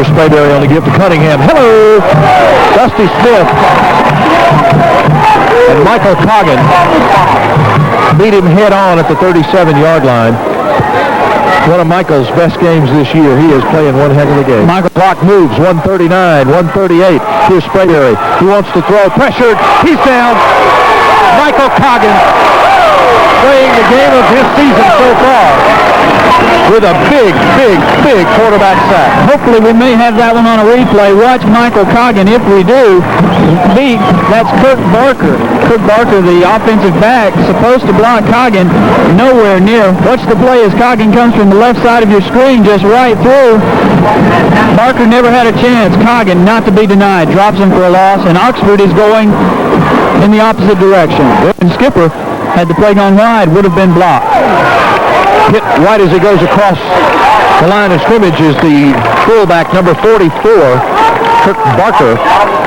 Here's Sprayberry on the give to Cunningham. Hello! Dusty Smith and Michael Coggin beat him head on at the 37-yard line. One of Michael's best games this year. He is playing one heck of a game. Michael clock moves, 139, 138. Here's Sprayberry. He wants to throw. Pressured. He's down. Michael Coggin playing the game of his season so far with a big quarterback sack. Hopefully we may have that one on a replay. Watch Michael Coggin. If we do, that's Kirk Barker. Kirk Barker, the offensive back, supposed to block Coggin, nowhere near. Watch the play as Coggin comes from the left side of your screen, just right through. Barker never had a chance. Coggin, not to be denied, drops him for a loss, and Oxford is going in the opposite direction. And Skipper, had the play gone wide, would have been blocked. Hit right as he goes across the line of scrimmage is the fullback, number 44, Kirk Barker,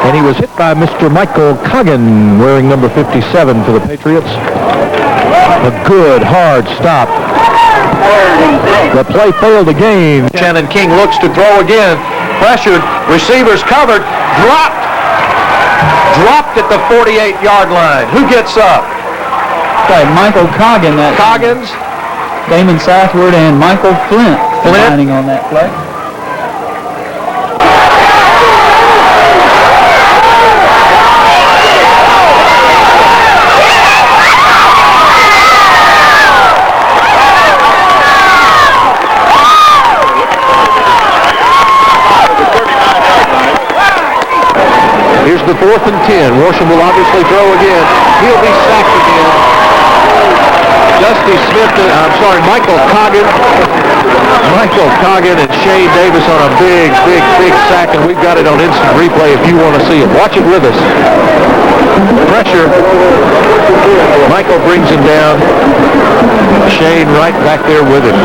and he was hit by Mr. Michael Coggin, wearing number 57 for the Patriots. A good, hard stop. The play failed again. Shannon King looks to throw again. Pressured, receivers covered, dropped at the 48-yard line. Who gets up? Okay, Michael Coggin. Coggins. Damon Southward and Michael Flint lining on that play. Here's the 4th and 10. Worsham will obviously throw again. He'll be sacked again. Michael Coggin and Shane Davis on a big sack, and we've got it on instant replay if you want to see it. Watch it with us. Pressure. Michael brings him down. Shane right back there with him.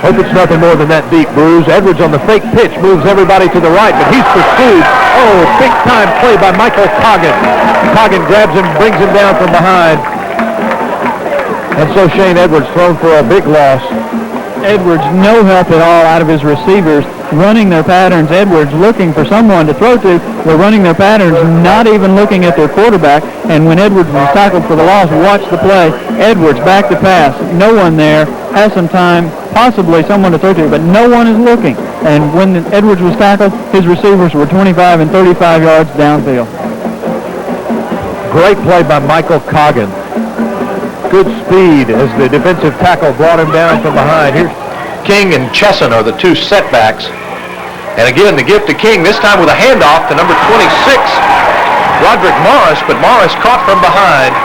Hope it's nothing more than that deep, Bruce. Edwards on the fake pitch moves everybody to the right, but he's pursued. Oh, big-time play by Michael Coggin. Coggin grabs him, brings him down from behind. And so Shane Edwards thrown for a big loss. Edwards no help at all out of his receivers, running their patterns. Edwards looking for someone to throw to. They're running their patterns, not even looking at their quarterback. And when Edwards was tackled for the loss, watch the play. Edwards back to pass. No one there. Has some time, possibly someone to throw to, but no one is looking. And when Edwards was tackled, his receivers were 25 and 35 yards downfield. Great play by Michael Coggin. Good speed as the defensive tackle brought him down from behind. Here's King and Chesson are the two setbacks. And again, the gift to King, this time with a handoff to number 26, Roderick Morris, but Morris caught from behind.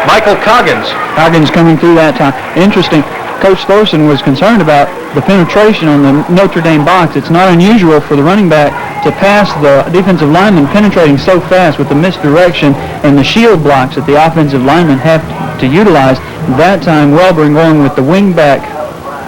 Michael Coggins. Coggins coming through that time. Interesting. Coach Thorson was concerned about the penetration on the Notre Dame box. It's not unusual for the running back to pass the defensive lineman penetrating so fast with the misdirection and the shield blocks that the offensive linemen have to utilize. That time, Welburn going with the wingback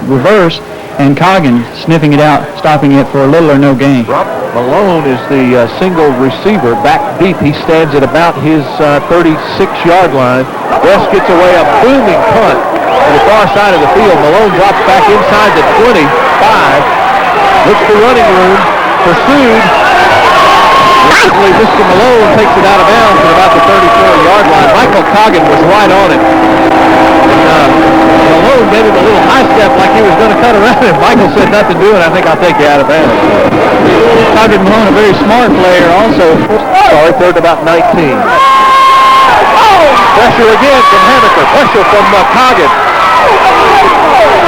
reverse, and Coggin sniffing it out, stopping it for a little or no gain. Rob Malone is the single receiver back deep. He stands at about his 36-yard line. West gets away a booming punt to the far side of the field. Malone drops back inside the 25. Looks for running room. Pursued. Basically, Mr. Malone takes it out of bounds at about the 34-yard line. Michael Coggin was right on it. And Malone gave him a little high step like he was going to cut around him. Michael said nothing to it. I think I'll take you out of bounds. Coggin Malone, a very smart player also. Sorry, third about 19. Pressure again from Hammaker. Pressure from Coggin.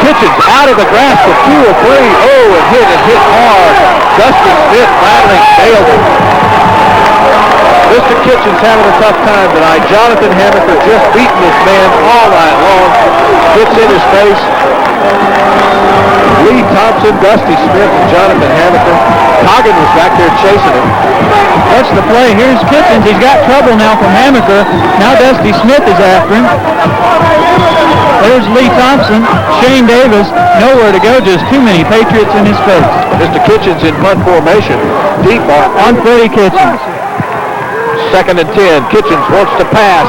Kitchens out of the grasp of 2 or 3. Oh, and hit hard. Dusty Smith finally nailed him. Mr. Kitchens having a tough time tonight. Jonathan Hammaker just beating this man all night long. Gets in his face. Lee Thompson, Dusty Smith, and Jonathan Hammaker. Coggin was back there chasing him. That's the play. Here's Kitchens. He's got trouble now from Hammaker. Now Dusty Smith is after him. There's Lee Thompson. Shane Davis, nowhere to go, just too many Patriots in his face. Mr. Kitchens in punt formation. Deep on Freddie Kitchens. 2nd and 10. Kitchens wants to pass.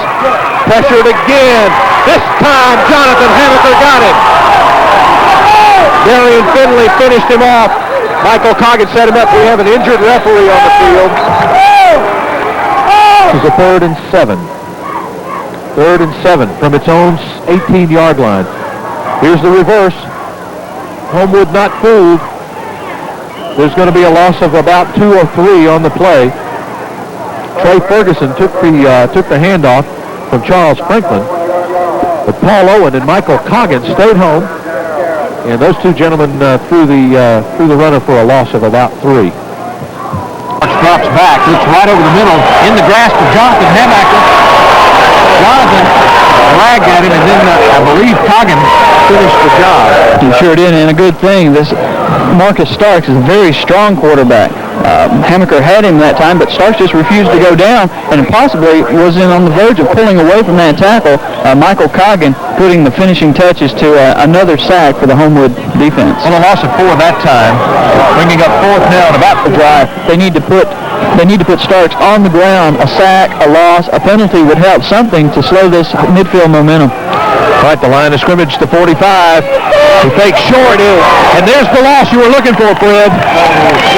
Pressured again. This time, Jonathan Hammaker got it. Darian Finley finished him off. Michael Coggin set him up. We have an injured referee on the field. It's a 3rd and 7. 3rd and 7 from its own 18-yard line. Here's the reverse. Homewood not fooled. There's going to be a loss of about 2 or 3 on the play. Trey Ferguson took the handoff from Charles Franklin. But Paul Owen and Michael Coggin stayed home. And those two gentlemen threw the runner for a loss of about 3. Drops back, looks right over the middle, in the grasp of Jonathan Hamaker. Jonathan dragged at him, and then I believe Coggin finished the job. He sure did, and a good thing. This Marcus Starks is a very strong quarterback. Hamaker had him that time, but Starks just refused to go down, and possibly was on the verge of pulling away from that tackle. Michael Coggin putting the finishing touches to another sack for the Homewood defense. On a loss of 4 that time, bringing up 4th now and about the drive. They need to put Starks on the ground. A sack, a loss, a penalty would help, something to slow this midfield momentum. All right, the line of scrimmage to 45. He fakes short, and there's the loss you were looking for, Fred.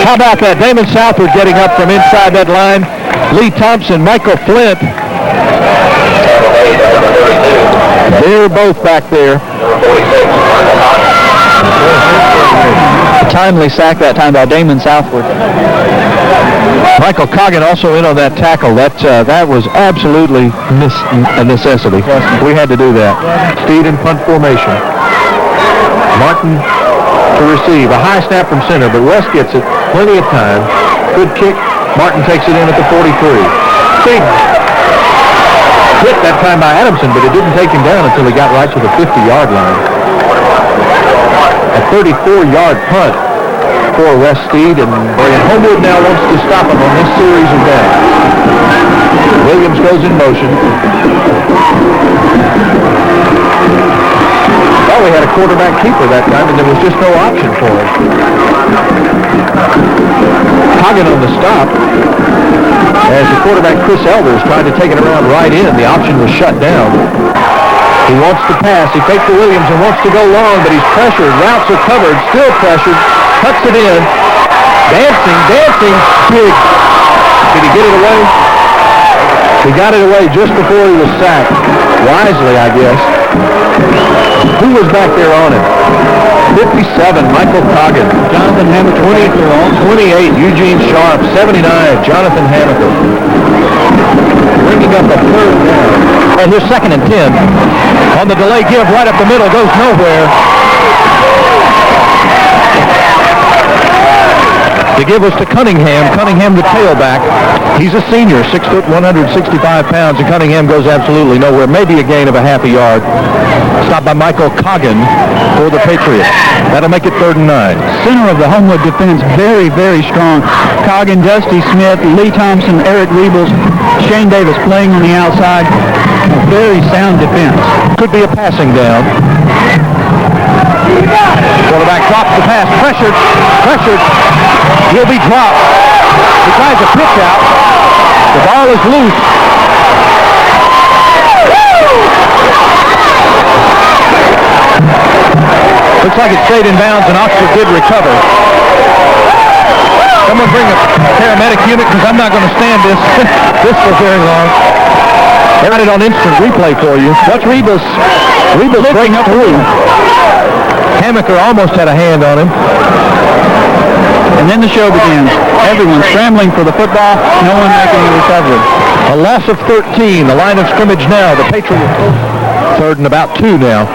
How about that? Damon Southward getting up from inside that line. Lee Thompson, Michael Flint. They're both back there. A timely sack that time by Damon Southward. Michael Coggin also in on that tackle. That was absolutely a necessity. We had to do that. Speed and punt formation. Martin to receive. A high snap from center, but West gets it. Plenty of time. Good kick. Martin takes it in at the 43. Big hit that time by Adamson, but it didn't take him down until he got right to the 50-yard line. A 34-yard punt for West Steed, and Homewood now wants to stop him on this series of downs. Williams goes in motion. Well, we had a quarterback keeper that time, and there was just no option for him. Coggin on the stop. As the quarterback, Chris Elders, tried to take it around right in, the option was shut down. He wants to pass. He fakes to Williams and wants to go long, but he's pressured. Routes are covered. Still pressured. Cuts it in. Dancing. Big. Did he get it away? He got it away just before he was sacked. Wisely, I guess. Who was back there on him? 57, Michael Coggin. Jonathan Hamaker. 28, Eugene Sharp. 79, Jonathan Hamaker. Bringing up a 3rd down. And here's 2nd and 10. On the delay give right up the middle, goes nowhere. The give was to Cunningham. Cunningham, the tailback. He's a senior, 6 foot, 165 pounds, and Cunningham goes absolutely nowhere. Maybe a gain of a half a yard. Stopped by Michael Coggin for the Patriots. That'll make it 3rd and 9. Center of the Homewood defense, very, very strong. Coggin, Dusty Smith, Lee Thompson, Eric Rebels, Shane Davis playing on the outside. A very sound defense. Could be a passing down. Quarterback drops the pass. Pressured. He'll be dropped. He tries to pitch out. The ball is loose. Looks like it stayed in bounds, and Oxford did recover. Someone bring a paramedic unit, because I'm not going to stand this for very long. They got it on instant replay for you. Watch Rebus breaking through. Hamaker almost had a hand on him. And then the show begins. Everyone scrambling for the football, no one making a recovery. A loss of 13. The line of scrimmage now. The Patriots 3rd and about 2 now.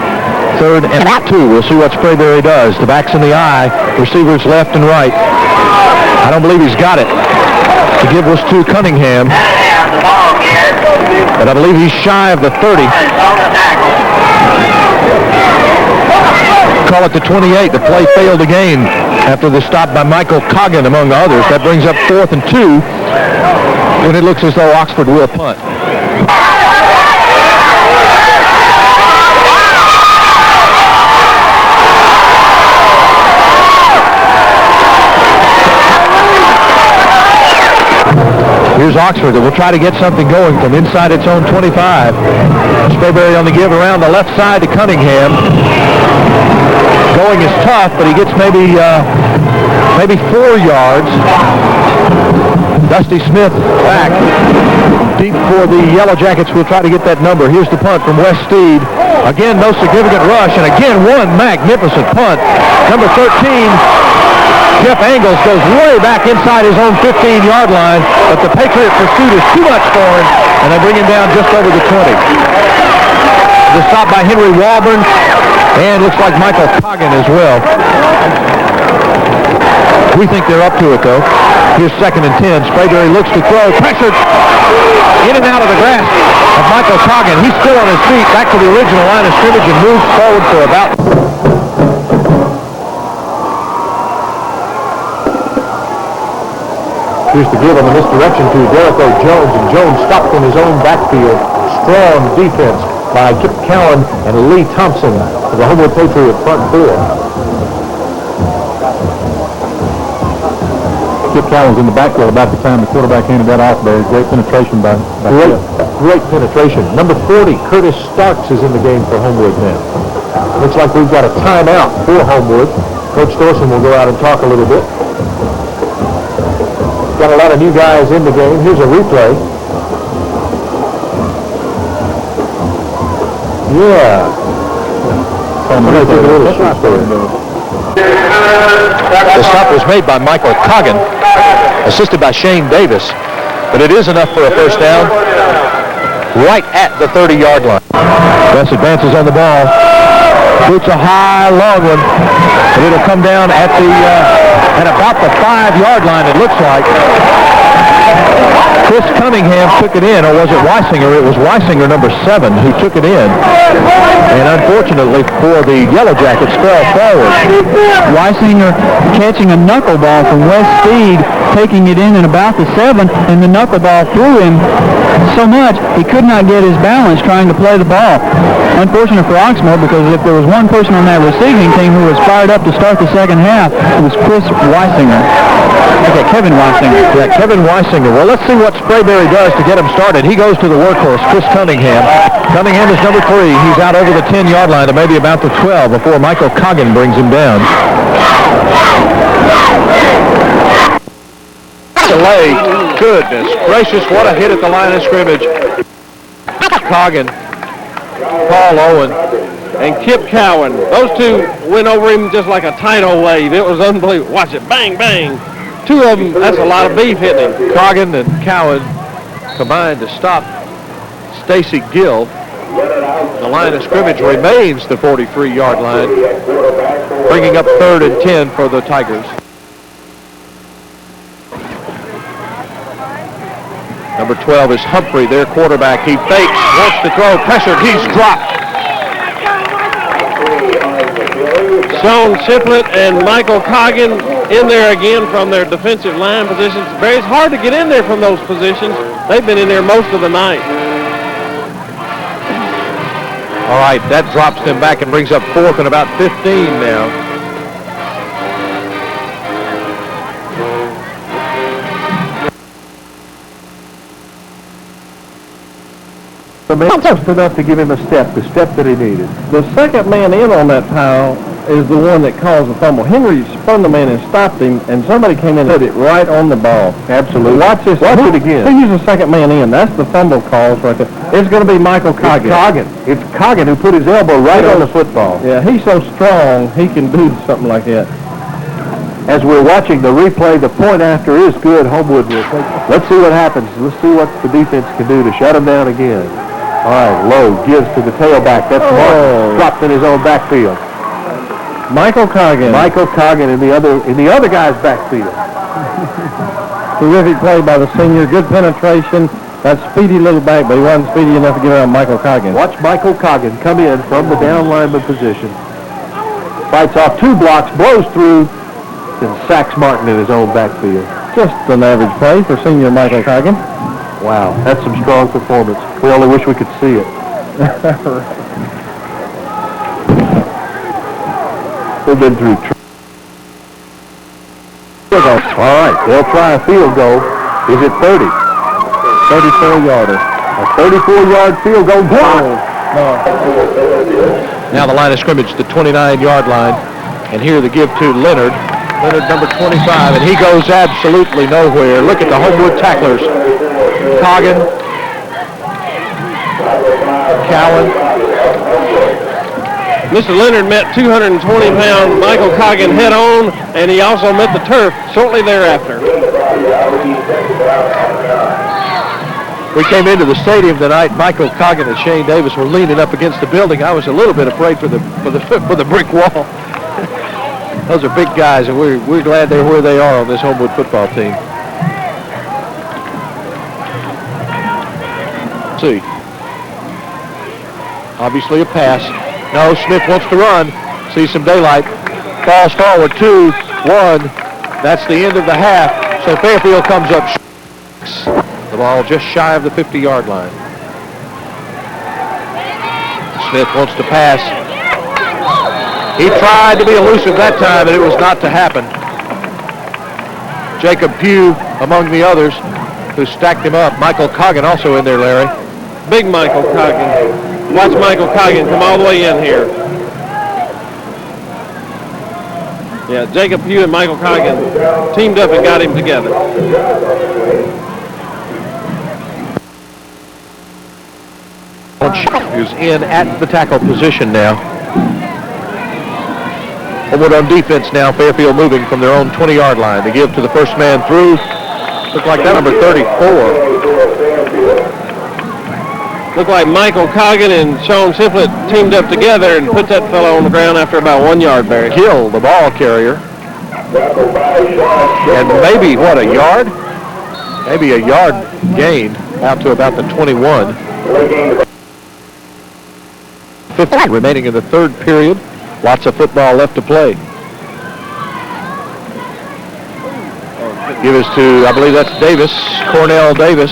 3rd and about 2. We'll see what Sprayberry does. The back's in the eye. Receivers left and right. I don't believe he's got it. The give was to Cunningham. But I believe he's shy of the 30. Call it the 28. The play failed again after the stop by Michael Coggin, among others. That brings up 4th and 2 when it looks as though Oxford will punt. Here's Oxford that will try to get something going from inside its own 25. Sprayberry on the give around the left side to Cunningham. Going is tough, but he gets maybe maybe 4 yards. Dusty Smith back deep for the Yellow Jackets. Will try to get that number. Here's the punt from Wes Steed. Again, no significant rush, and again, one magnificent punt. Number 13, Jeff Angles, goes way back inside his own 15-yard line, but the Patriot pursuit is too much for him, and they bring him down just over the 20. The stop by Henry Walburn, and looks like Michael Coggin as well. We think they're up to it, though. Here's 2nd and 10. Sprayberry looks to throw. Pressured in and out of the grasp of Michael Coggin. He's still on his feet. Back to the original line of scrimmage and moves forward for about... Here's the give on the misdirection to Derico Jones, and Jones stopped in his own backfield. Strong defense by Kip Cowan and Lee Thompson of the Homewood Patriot front four. Kip Cowan's in the backfield about the time the quarterback handed that off there. Great penetration by great penetration. Number 40, Curtis Starks, is in the game for Homewood now. Looks like we've got a timeout for Homewood. Coach Thorson will go out and talk a little bit. Got a lot of new guys in the game. Here's a replay. Yeah. The stop was made by Michael Coggin, assisted by Shane Davis, but it is enough for a first down right at the 30-yard line. West advances on the ball. Boots a high, long one, but it'll come down at about the 5-yard line, it looks like. Chris Cunningham took it in, or was it Weisinger? It was Weisinger, number 7, who took it in. And unfortunately for the Yellow Jackets, fell forward. Weisinger catching a knuckleball from Wes Steed, taking it in about the 7, and the knuckleball threw him so much he could not get his balance trying to play the ball. Unfortunate for Oxmoor, because if there was one person on that receiving team who was fired up to start the second half, it was Chris Weisinger. Okay, Kevin Weisinger. Yeah, Kevin Weisinger. Well, let's see what Sprayberry does to get him started. He goes to the workhorse, Chris Cunningham. Cunningham is number 3. He's out over the 10-yard line to maybe about the 12 before Michael Coggin brings him down. Delay. Goodness gracious, what a hit at the line of scrimmage. Coggin, Paul Owen, and Kip Cowan. Those two went over him just like a tidal wave. It was unbelievable. Watch it. Bang, bang. 2 of them, that's a lot of beef hitting him. Coggin and Cowan combined to stop Stacy Gill. The line of scrimmage remains the 43-yard line, bringing up 3rd and 10 for the Tigers. Number 12 is Humphrey, their quarterback. He fakes, wants to throw, pressured, he's dropped. Sean Shiplett and Michael Coggin in there again from their defensive line positions. It's hard to get in there from those positions. They've been in there most of the night. All right, that drops them back and brings up 4th and about 15 now. Just enough to give him the step that he needed. The second man in on that pile is the one that caused the fumble. Henry spun the man and stopped him, and somebody came in and hit it right on the ball. Absolutely. Watch this. Watch it again. Who's the second man in? That's the fumble cause right there. It's going to be Michael Coggin. It's Coggin who put his elbow right on the football. Yeah, he's so strong, he can do something like that. As we're watching the replay, the point after is good. Homewood will take it. Let's see what happens. Let's see what the defense can do to shut him down again. All right, Lowe gives to the tailback. That's Martin, dropped in his own backfield. Michael Coggin in the other guy's backfield. Terrific play by the senior. Good penetration. That speedy little back, but he wasn't speedy enough to get around Michael Coggin. Watch Michael Coggin come in from the down lineman position. Fights off 2 blocks, blows through, and sacks Martin in his own backfield. Just an average play for senior Michael Coggin. Wow, that's some strong performance. We only wish we could see it. They've been through. All right, they'll try a field goal. Is it 30? 34-yarder. A 34-yard field goal. Now the line of scrimmage, the 29-yard line. And here the give to Leonard. Leonard, number 25, and he goes absolutely nowhere. Look at the Homewood tacklers. Coggin, Cowan. Mr. Leonard met 220-pound Michael Coggin head-on, and he also met the turf shortly thereafter. We came into the stadium tonight. Michael Coggin and Shane Davis were leaning up against the building. I was a little bit afraid for the brick wall. Those are big guys, and we're glad they're where they are on this Homewood football team. Let's see. Obviously a pass. No, Smith wants to run. See some daylight. Falls forward, 2-1. That's the end of the half. So Fairfield comes up. The ball just shy of the 50-yard line. Smith wants to pass. He tried to be elusive that time, and it was not to happen. Jacob Pugh among the others who stacked him up. Michael Coggin also in there, Larry. Big Michael Coggin. Watch Michael Coggin come all the way in here. Yeah, Jacob Pugh and Michael Coggin teamed up and got him together. Who's in at the tackle position now. Homewood on defense now. Fairfield moving from their own 20-yard line. They give to the first man through. Look like that number 34. Look like Michael Coggin and Sean Simplett teamed up together and put that fellow on the ground after about 1 yard, Barry. Kill the ball carrier. And maybe, what, a yard? Maybe a yard gain out to about the 21. 50 remaining in the third period. Lots of football left to play. Give us to, I believe that's Davis, Cornell Davis.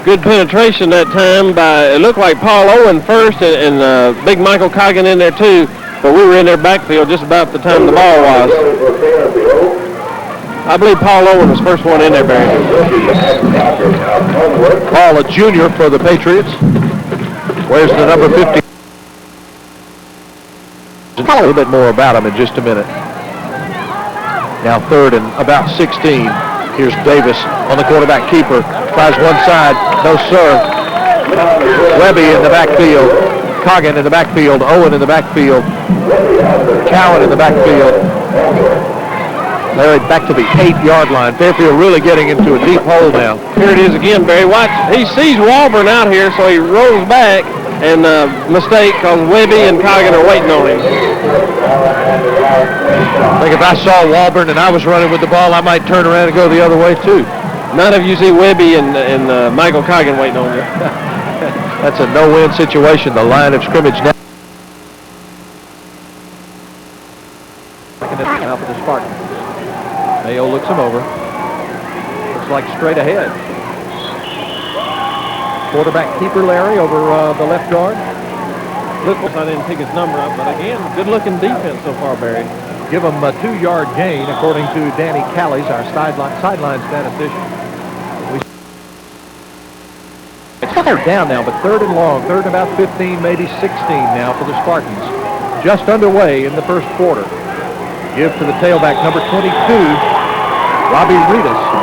Good penetration that time by, it looked like Paul Owen first and big Michael Coggin in there too, but we were in their backfield just about the time the ball was. I believe Paul Owen was first one in there, Barry. Paul, a junior for the Patriots. Where's the number 50? A little bit more about him in just a minute. Now third and about 16. Here's Davis on the quarterback keeper. Tries one side. No, sir. Webby in the backfield. Coggin in the backfield. Owen in the backfield. Cowan in the backfield. Larry back to the 8-yard line. Fairfield really getting into a deep hole now. Here it is again, Barry. Watch. He sees Walburn out here, so he rolls back. And mistake because Webby and Coggin are waiting on him. I think if I saw Walburn and I was running with the ball, I might turn around and go the other way too. None of you see Webby and Michael Coggin waiting on you. That's a no-win situation. The line of scrimmage now. Now for the Spartans. Mayo looks him over. Looks like straight ahead. Quarterback keeper Larry over the left guard. Look, I didn't pick his number up, but again, good-looking defense so far, Barry. Give him a 2-yard gain, according to Danny Callies, our sideline statistician. It's third down now, but third and long, third and about 15, maybe 16 now for the Spartans. Just underway in the first quarter. Give to the tailback, number 22, Robbie Reedus.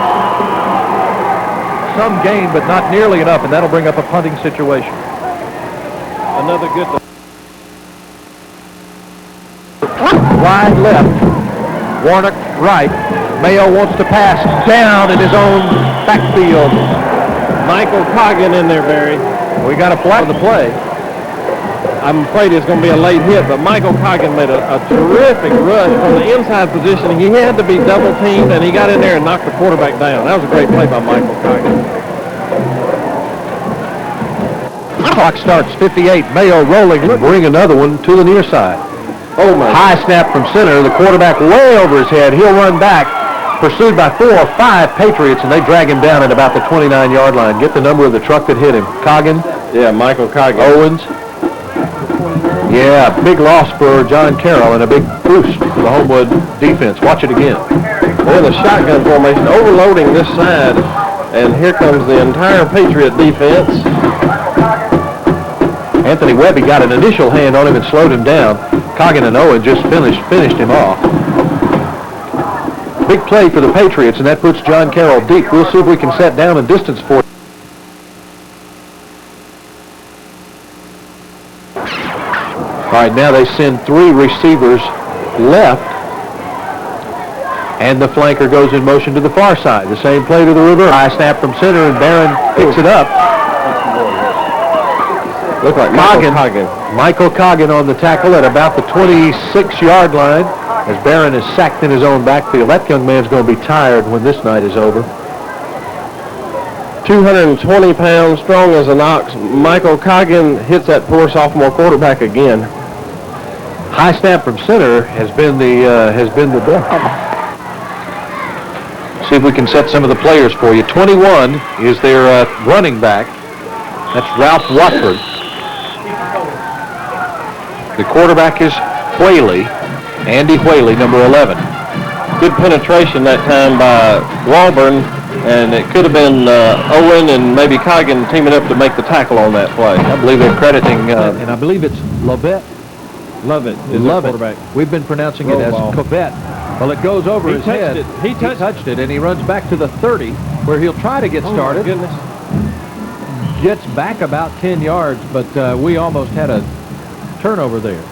Some gain, but not nearly enough, and that'll bring up a punting situation. Another good. Wide left. Warnock right. Mayo wants to pass down in his own backfield. Michael Coggin in there, Barry. We got a flag on the play. I'm afraid it's going to be a late hit, but Michael Coggin made a terrific rush from the inside position. He had to be double teamed, and he got in there and knocked the quarterback down. That was a great play by Michael Coggin. Clock starts 58. Mayo rolling. Bring another one to the near side. Oh my! High snap from center. The quarterback way over his head. He'll run back. Pursued by 4 or 5 Patriots, and they drag him down at about the 29-yard line. Get the number of the truck that hit him. Coggin. Yeah, Michael Coggin. Owens. Yeah, big loss for John Carroll and a big boost for the Homewood defense. Watch it again. They're in the shotgun formation, overloading this side, and here comes the entire Patriot defense. Anthony Webby got an initial hand on him and slowed him down. Coggin and Owen just finished him off. Big play for the Patriots, and that puts John Carroll deep. We'll see if we can set down and distance for it. All right, now they send 3 receivers left, and the flanker goes in motion to the far side. The same play to the reverse. High snap from center, and Barron picks it up. Look like Michael Coggin on the tackle at about the 26-yard line as Barron is sacked in his own backfield. That young man's going to be tired when this night is over. 220 pounds, strong as an ox. Michael Coggin hits that poor sophomore quarterback again. High snap from center has been the death. See if we can set some of the players for you. 21 is their running back. That's Ralph Watford. The quarterback is Whaley, Andy Whaley, number 11. Good penetration that time by Walburn, and it could have been Owen and maybe Coggin teaming up to make the tackle on that play. I believe they're crediting, and I believe it's Lovett. Lovett is the quarterback. We've been pronouncing it as Covette. Well, it goes over his head. He touched it, and he runs back to the 30, where he'll try to get started. Oh, my goodness. Gets back about 10 yards, but we almost had a turnover there.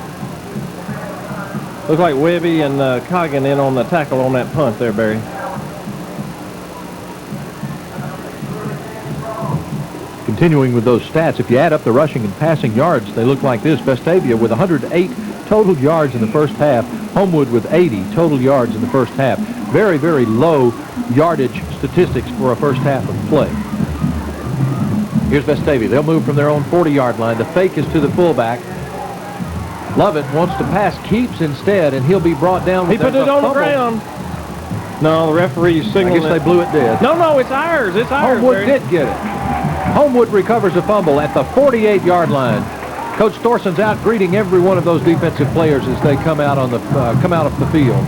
Looks like Webby and Coggin in on the tackle on that punt there, Barry. Continuing with those stats, if you add up the rushing and passing yards, they look like this. Vestavia with 108 total yards in the first half. Homewood with 80 total yards in the first half. Very, very low yardage statistics for a first half of play. Here's Vestavia. They'll move from their own 40-yard line. The fake is to the fullback. Lovett wants to pass, keeps instead, and he'll be brought down. He put it on the ground. No, the referee's signaling. I guess they blew it dead. No, it's ours. It's ours. Homewood did get it. Homewood recovers a fumble at the 48-yard line. Coach Thorson's out greeting every one of those defensive players as they come out on the come out of the field.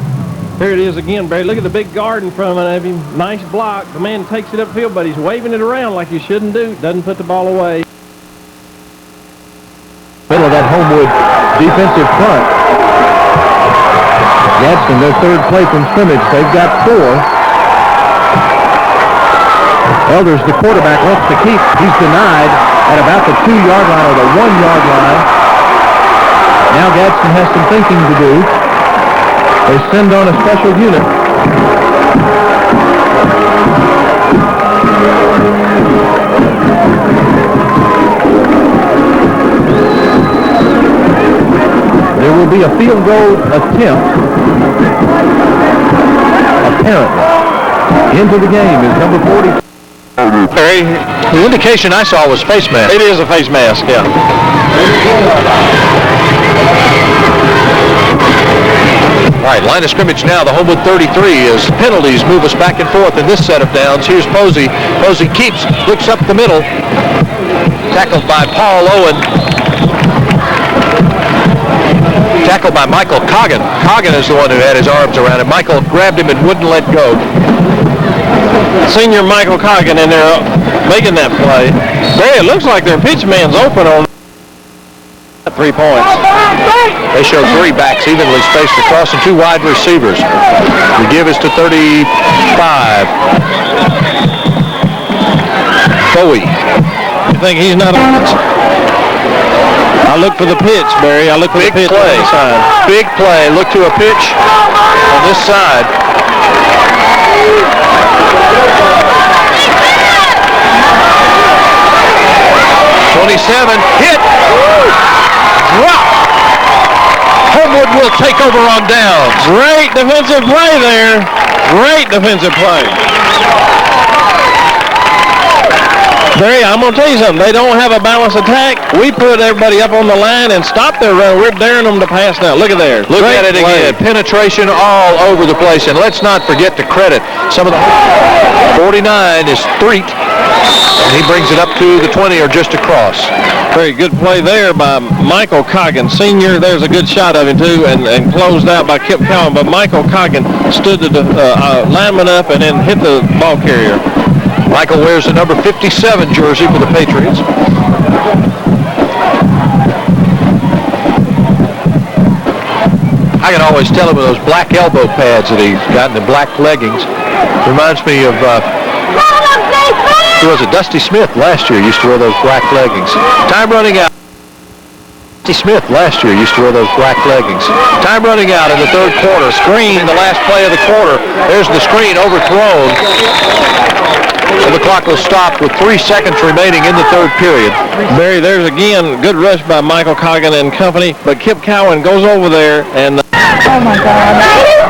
Here it is again, Barry. Look at the big guard in front of him. Nice block. The man takes it upfield, but he's waving it around like you shouldn't do. Doesn't put the ball away. Middle of that Homewood defensive front. Gadsden, their third play from scrimmage. They've got 4. Elders, the quarterback, wants to keep. He's denied at about the 2-yard line or the 1-yard line. Now Gadsden has some thinking to do. They send on a special unit. There will be a field goal attempt. Apparently. Into the game is number 40. Barry, The indication I saw was face mask. it is a face mask, yeah. All right, line of scrimmage now. The Homewood 33 as penalties move us back and forth in this set of downs. Here's Posey. Posey keeps, looks up the middle. Tackled by Paul Owen. Tackled by Michael Coggin. Coggin is the one who had his arms around him. Michael grabbed him and wouldn't let go. Senior Michael Coggin in there making that play. Barry, it looks like their pitch man's open on 3 points. They show 3 backs evenly spaced across and 2 wide receivers. The give is to 35. Bowie. You think he's not I look for the pitch, Barry. I look for Big the pitch play. on the side. Big play. Look to a pitch on this side. Hit. Drop. Homewood will take over on downs. Great defensive play there. Great defensive play. Barry, I'm going to tell you something. They don't have a balanced attack. We put everybody up on the line and stop their run. We're daring them to pass now. Look at there. Look Great at it play. again. Penetration all over the place. And let's not forget to credit some of the 49 is Street. And he brings it up to the 20 or just across. Very good play there by Michael Coggin, senior. There's a good shot of him, too, and closed out by Kip Cowan. But Michael Coggin stood the lineman up and then hit the ball carrier. Michael wears the number 57 jersey for the Patriots. I can always tell him with those black elbow pads that he's got in the black leggings. Reminds me of, who was it? Dusty Smith last year used to wear those black leggings. Time running out. Dusty Smith last year used to wear those black leggings. Time running out in the third quarter. Screen, the last play of the quarter. There's the screen overthrown. So the clock will stop with 3 seconds remaining in the third period. Barry, there's again good rush by Michael Coggin and company, but Kip Cowan goes over there and Oh my God.